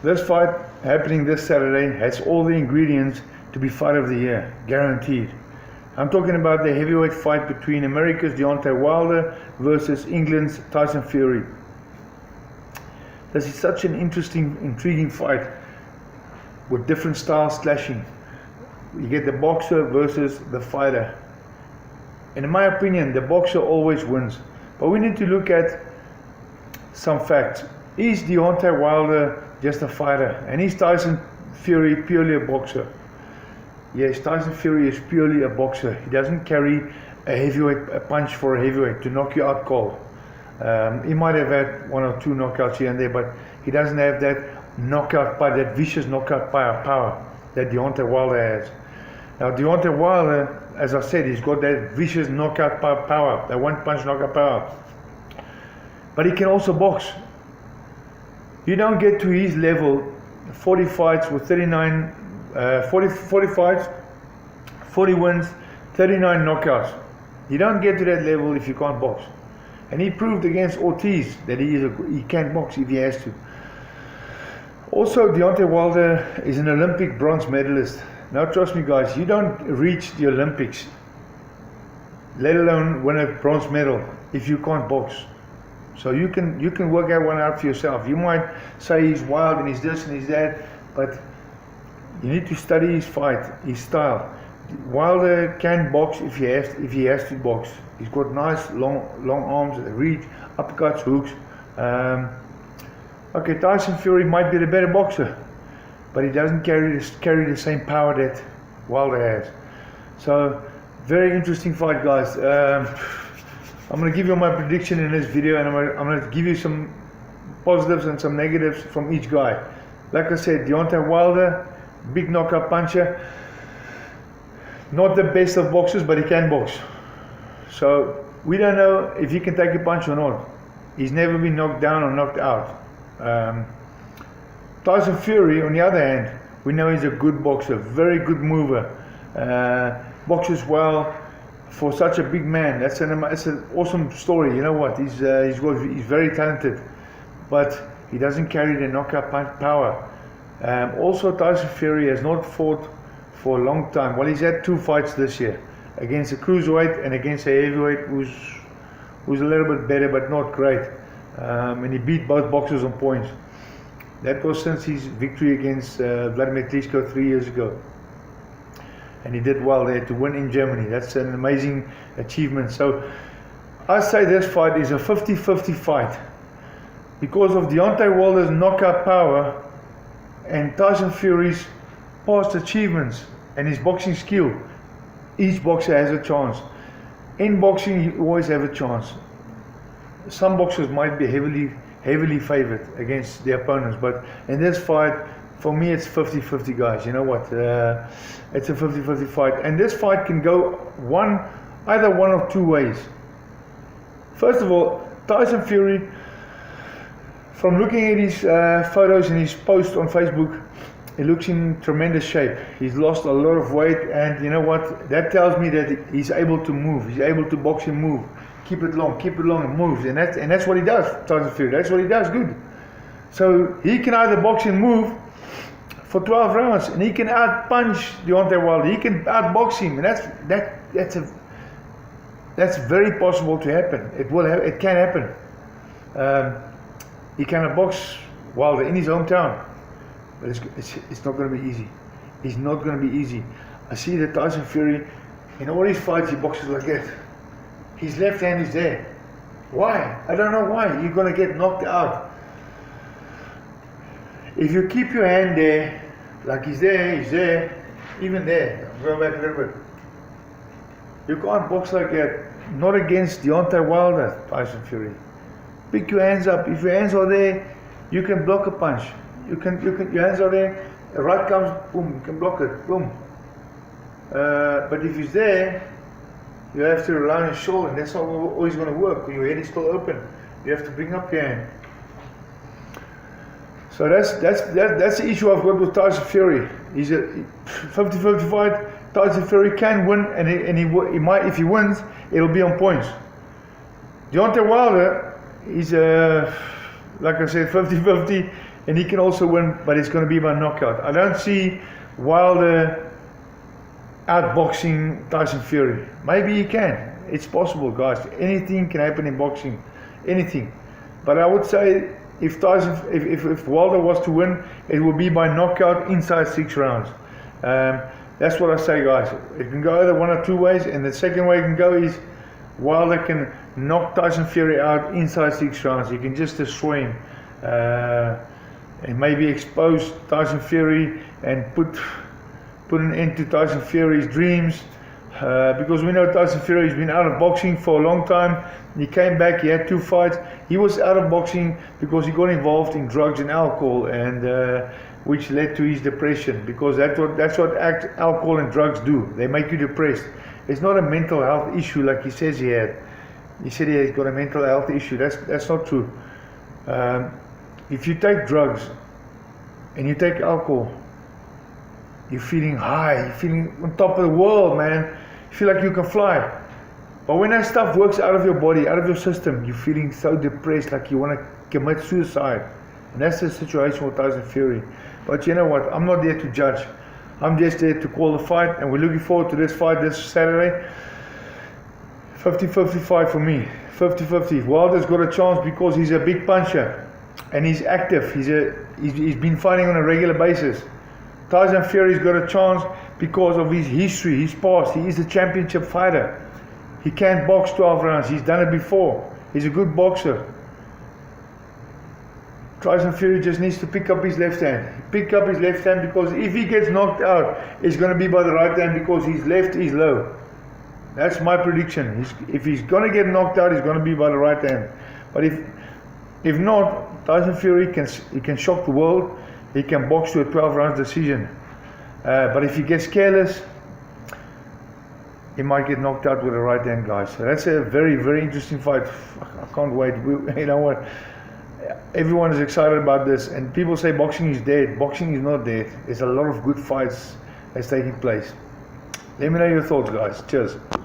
This fight happening this Saturday has all the ingredients to be fight of the year, guaranteed. I'm talking about the heavyweight fight between America's Deontay Wilder versus England's Tyson Fury. This is such an interesting, intriguing fight with different styles clashing. You get the boxer versus the fighter. And in my opinion, the boxer always wins. But we need to look at some facts. Is Deontay Wilder just a fighter? And is Tyson Fury purely a boxer? Yes, Tyson Fury is purely a boxer. He doesn't carry a punch for a heavyweight to knock you out cold. He might have had one or two knockouts here and there, but he doesn't have that knockout power, that vicious knockout power that Deontay Wilder has. Now, Deontay Wilder, as I said, he's got that vicious knockout power, that one punch knockout power. But he can also box. You don't get to his level, 40 fights with 40 fights, 40 wins, 39 knockouts. You don't get to that level if you can't box. And he proved against Ortiz that he can box if he has to. Also, Deontay Wilder is an Olympic bronze medalist. Now trust me guys, you don't reach the Olympics, let alone win a bronze medal, if you can't box. So you can work that one out for yourself. You might say he's wild and he's this and he's that, but you need to study his fight, his style. Wilder can box if he has to box. He's got nice long arms, reach, uppercuts, hooks. Okay, Tyson Fury might be the better boxer, but he doesn't carry the same power that Wilder has. So, very interesting fight, guys. I'm going to give you my prediction in this video, and I'm going to give you some positives and some negatives from each guy. Like I said, Deontay Wilder, big knockout puncher. Not the best of boxers, but he can box. So, we don't know if he can take a punch or not. He's never been knocked down or knocked out. Tyson Fury, on the other hand, we know he's a good boxer, very good mover, boxes well for such a big man. It's an awesome story. You know what? He's very talented, but he doesn't carry the knockout power. Also, Tyson Fury has not fought for a long time. Well, he's had 2 fights this year, against a cruiserweight and against a heavyweight who's a little bit better, but not great. And he beat both boxers on points. That was since his victory against Vladimir Klitschko 3 years ago. And he did well there to win in Germany. That's an amazing achievement. So I say this fight is a 50-50 fight. Because of Deontay Wilder's knockout power and Tyson Fury's past achievements and his boxing skill, each boxer has a chance. In boxing, you always have a chance. Some boxers might be heavily favored against their opponents, but in this fight, for me, it's 50-50, guys. You know what? It's a 50-50 fight, and this fight can go either one of 2 ways. First of all, Tyson Fury, from looking at his photos and his posts on Facebook, he looks in tremendous shape. He's lost a lot of weight, and you know what? That tells me that he's able to move. He's able to box and move. Keep it long, and moves. And that's what he does, Tyson Fury. That's what he does good. So he can either box and move for 12 rounds, and he can out-punch Deontay Wilder. He can out-box him, and that's very possible to happen. It can happen. He can box Wilder in his hometown. But it's not going to be easy. It's not going to be easy. I see that Tyson Fury, in all his fights, he boxes like that. His left hand is there. Why? I don't know why. You're going to get knocked out. If you keep your hand there, like he's there, even there. Go back a little bit. You can't box like that. Not against Deontay Wilder, Tyson Fury. Pick your hands up. If your hands are there, you can block a punch. Your hands are there, a right comes, boom, you can block it, boom. But if he's there, you have to rely on his shoulder, and that's not always going to work. Your head is still open. You have to bring up your hand. So that's the issue I've got with Tyson Fury. He's a 50-50 fight. Tyson Fury can win, and he might, if he wins, it'll be on points. Deontay Wilder, he's like I said, 50-50. and he can also win, but it's going to be by knockout. I don't see Wilder outboxing Tyson Fury. Maybe he can. It's possible, guys. Anything can happen in boxing. Anything. But I would say if Wilder was to win, it will be by knockout inside 6 rounds. That's what I say, guys. It can go either one or two ways, and the second way it can go is Wilder can knock Tyson Fury out inside 6 rounds. He can just destroy him and maybe expose Tyson Fury and put an end to Tyson Fury's dreams. Because we know Tyson Fury has been out of boxing for a long time. He came back, he had 2 fights. He was out of boxing because he got involved in drugs and alcohol, and which led to his depression, because that's what alcohol and drugs do. They make you depressed. It's not a mental health issue like he says he had. He said he has got a mental health issue. That's not true. If you take drugs and you take alcohol, you're feeling high, you're feeling on top of the world, man. You feel like you can fly. But when that stuff works out of your body, out of your system, you're feeling so depressed, like you want to commit suicide. And that's the situation with Tyson Fury. But you know what? I'm not there to judge. I'm just there to call the fight, and we're looking forward to this fight this Saturday. 50-50 fight for me. 50-50. Wilder's got a chance because he's a big puncher and he's active. He's been fighting on a regular basis. Tyson Fury's got a chance because of his history, his past. He is a championship fighter. He can't box 12 rounds. He's done it before. He's a good boxer. Tyson Fury just needs to pick up his left hand. Pick up his left hand, because if he gets knocked out, it's going to be by the right hand, because his left is low. That's my prediction. If he's going to get knocked out, it's going to be by the right hand. But if not, Tyson Fury can shock the world. He can box to a 12-round decision. But if he gets careless, he might get knocked out with the right hand, guys. So that's a very, very interesting fight. I can't wait. You know what? Everyone is excited about this, and people say boxing is dead. Boxing is not dead. There's a lot of good fights that's taking place. Let me know your thoughts, guys. Cheers.